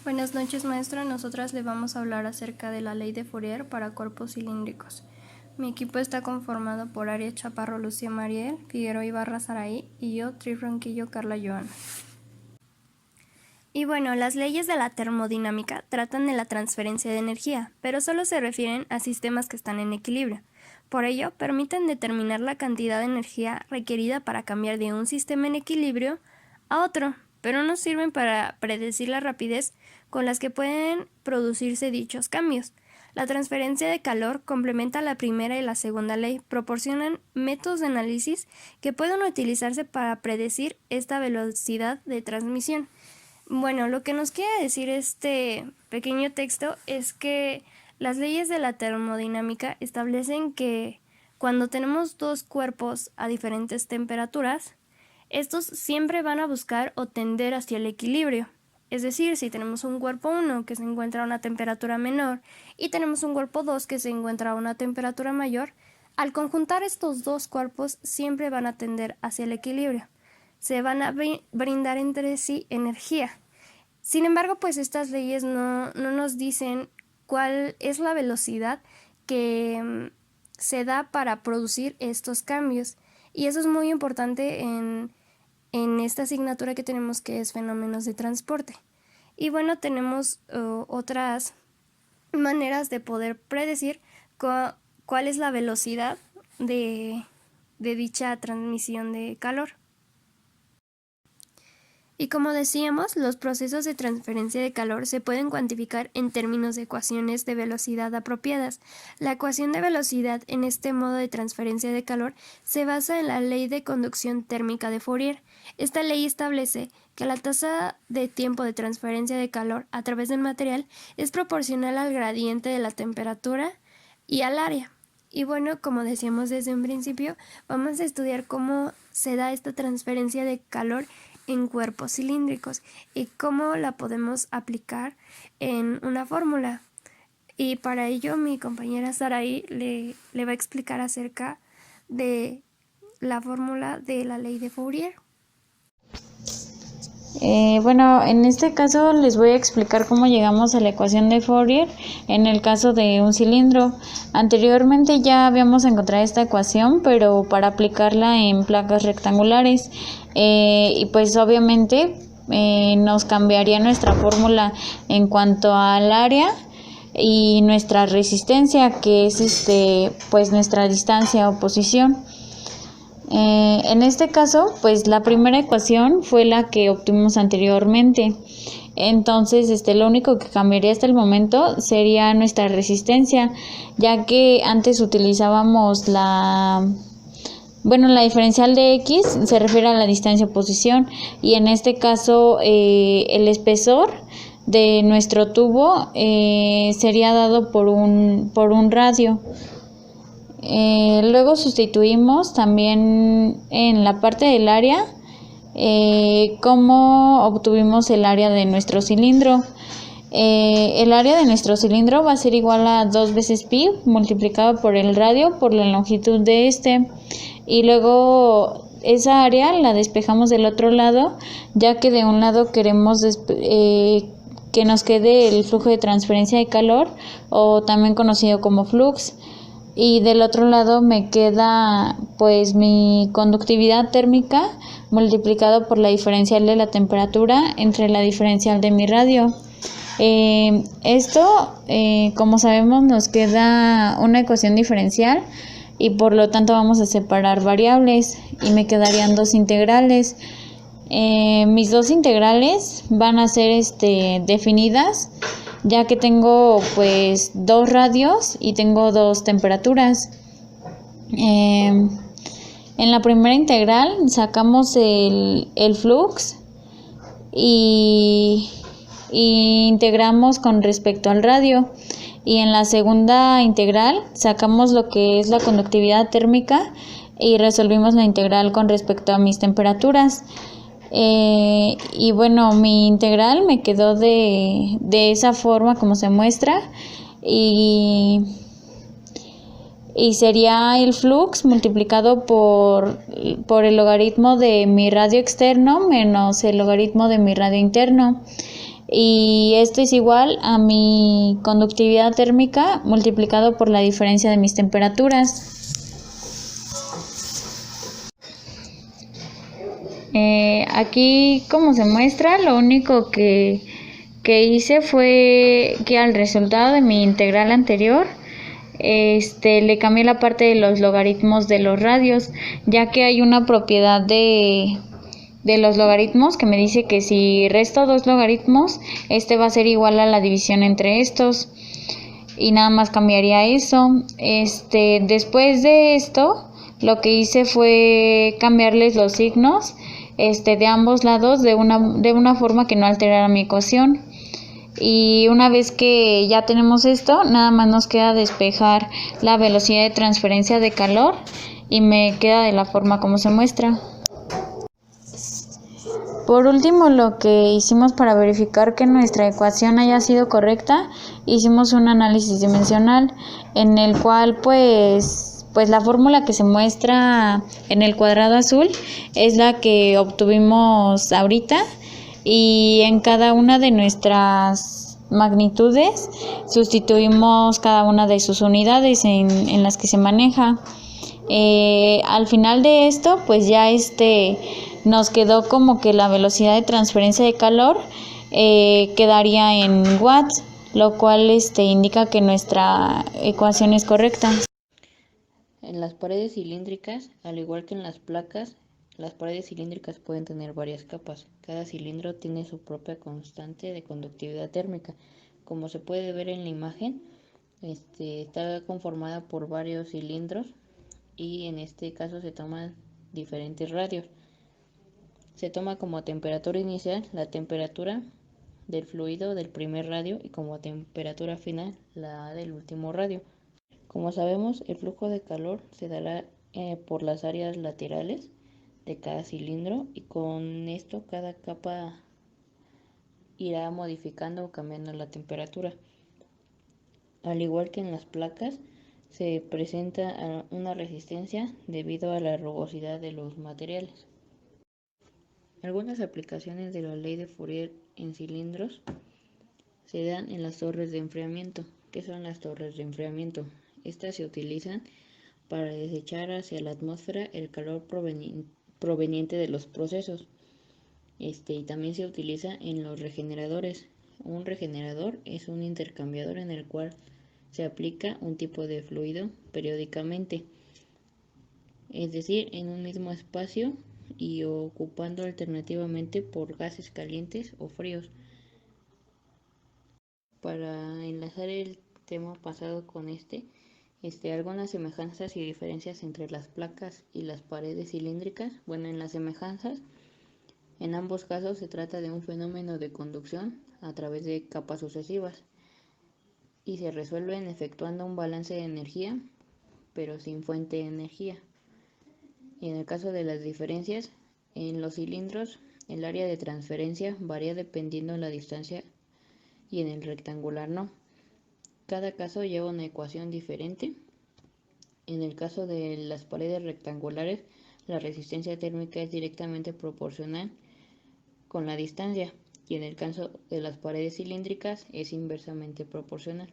Buenas noches, maestro. Nosotras le vamos a hablar acerca de la ley de Fourier para cuerpos cilíndricos. Mi equipo está conformado por Aria Chaparro, Lucía Mariel, Figueroa Ibarra Saraí y yo, Tri Ronquillo, Carla Joana. Y bueno, las leyes de la termodinámica tratan de la transferencia de energía, pero solo se refieren a sistemas que están en equilibrio. Por ello, permiten determinar la cantidad de energía requerida para cambiar de un sistema en equilibrio a otro, pero no sirven para predecir la rapidez con las que pueden producirse dichos cambios. La transferencia de calor complementa la primera y la segunda ley, proporcionan métodos de análisis que pueden utilizarse para predecir esta velocidad de transmisión. Bueno, lo que nos quiere decir este pequeño texto es que las leyes de la termodinámica establecen que cuando tenemos dos cuerpos a diferentes temperaturas, estos siempre van a buscar o tender hacia el equilibrio. Es decir, si tenemos un cuerpo 1 que se encuentra a una temperatura menor y tenemos un cuerpo 2 que se encuentra a una temperatura mayor, al conjuntar estos dos cuerpos siempre van a tender hacia el equilibrio. Se van a brindar entre sí energía. Sin embargo, pues estas leyes no nos dicen cuál es la velocidad que se da para producir estos cambios. Y eso es muy importante en esta asignatura que tenemos, que es fenómenos de transporte. Y bueno, tenemos otras maneras de poder predecir cuál es la velocidad de dicha transmisión de calor. Y como decíamos, los procesos de transferencia de calor se pueden cuantificar en términos de ecuaciones de velocidad apropiadas. La ecuación de velocidad en este modo de transferencia de calor se basa en la ley de conducción térmica de Fourier. Esta ley establece que la tasa de tiempo de transferencia de calor a través del material es proporcional al gradiente de la temperatura y al área. Y bueno, como decíamos desde un principio, vamos a estudiar cómo se da esta transferencia de calor en cuerpos cilíndricos y cómo la podemos aplicar en una fórmula. Y para ello mi compañera Saraí le va a explicar acerca de la fórmula de la ley de Fourier. Bueno, en este caso les voy a explicar cómo llegamos a la ecuación de Fourier en el caso de un cilindro. Anteriormente ya habíamos encontrado esta ecuación, pero para aplicarla en placas rectangulares. Y pues obviamente nos cambiaría nuestra fórmula en cuanto al área y nuestra resistencia, que es pues nuestra distancia o posición. En este caso, pues la primera ecuación fue la que obtuvimos anteriormente. Entonces, lo único que cambiaría hasta el momento sería nuestra resistencia, ya que antes utilizábamos la diferencial de X se refiere a la distancia o posición, y en este caso el espesor de nuestro tubo sería dado por un radio. Luego sustituimos también en la parte del área cómo obtuvimos el área de nuestro cilindro. El área de nuestro cilindro va a ser igual a 2 veces pi multiplicado por el radio por la longitud de y luego esa área la despejamos del otro lado, ya que de un lado queremos que nos quede el flujo de transferencia de calor, o también conocido como flux, y del otro lado me queda pues mi conductividad térmica multiplicado por la diferencial de la temperatura entre la diferencial de mi radio. Como sabemos, nos queda una ecuación diferencial y por lo tanto vamos a separar variables y me quedarían dos integrales. Mis dos integrales van a ser definidas, ya que tengo pues dos radios y tengo dos temperaturas. En la primera integral sacamos el flux y integramos con respecto al radio, y en la segunda integral sacamos lo que es la conductividad térmica y resolvimos la integral con respecto a mis temperaturas. Y bueno, mi integral me quedó de esa forma como se muestra, y sería el flux multiplicado por el logaritmo de mi radio externo menos el logaritmo de mi radio interno. y esto es igual a mi conductividad térmica multiplicado por la diferencia de mis temperaturas. Aquí, como se muestra, lo único que hice fue que al resultado de mi integral anterior le cambié la parte de los logaritmos de los radios, ya que hay una propiedad de los logaritmos que me dice que si resto dos logaritmos, este va a ser igual a la división entre estos, y nada más cambiaría eso. Después de esto, lo que hice fue cambiarles los signos de ambos lados de una forma que no alterara mi ecuación. Y una vez que ya tenemos esto, nada más nos queda despejar la velocidad de transferencia de calor y me queda de la forma como se muestra. Por último, lo que hicimos para verificar que nuestra ecuación haya sido correcta, hicimos un análisis dimensional en el cual pues la fórmula que se muestra en el cuadrado azul es la que obtuvimos ahorita, y en cada una de nuestras magnitudes sustituimos cada una de sus unidades en las que se maneja. Al final de esto, pues ya nos quedó como que la velocidad de transferencia de calor quedaría en watts, lo cual indica que nuestra ecuación es correcta. En las paredes cilíndricas, al igual que en las placas, las paredes cilíndricas pueden tener varias capas. Cada cilindro tiene su propia constante de conductividad térmica. Como se puede ver en la imagen, está conformada por varios cilindros y en este caso se toman diferentes radios. Se toma como temperatura inicial la temperatura del fluido del primer radio y como temperatura final la del último radio. Como sabemos, el flujo de calor se dará por las áreas laterales de cada cilindro, y con esto cada capa irá modificando o cambiando la temperatura. Al igual que en las placas, se presenta una resistencia debido a la rugosidad de los materiales. Algunas aplicaciones de la ley de Fourier en cilindros se dan en las torres de enfriamiento. ¿Qué son las torres de enfriamiento? Estas se utilizan para desechar hacia la atmósfera el calor proveniente de los procesos. Y también se utiliza en los regeneradores. Un regenerador es un intercambiador en el cual se aplica un tipo de fluido periódicamente, es decir, en un mismo espacio y ocupando alternativamente por gases calientes o fríos. Para enlazar el tema pasado con algunas semejanzas y diferencias entre las placas y las paredes cilíndricas. Bueno, en las semejanzas, en ambos casos se trata de un fenómeno de conducción a través de capas sucesivas y se resuelven efectuando un balance de energía, pero sin fuente de energía. Y en el caso de las diferencias, en los cilindros el área de transferencia varía dependiendo de la distancia y en el rectangular no. Cada caso lleva una ecuación diferente. En el caso de las paredes rectangulares, la resistencia térmica es directamente proporcional con la distancia, y en el caso de las paredes cilíndricas es inversamente proporcional.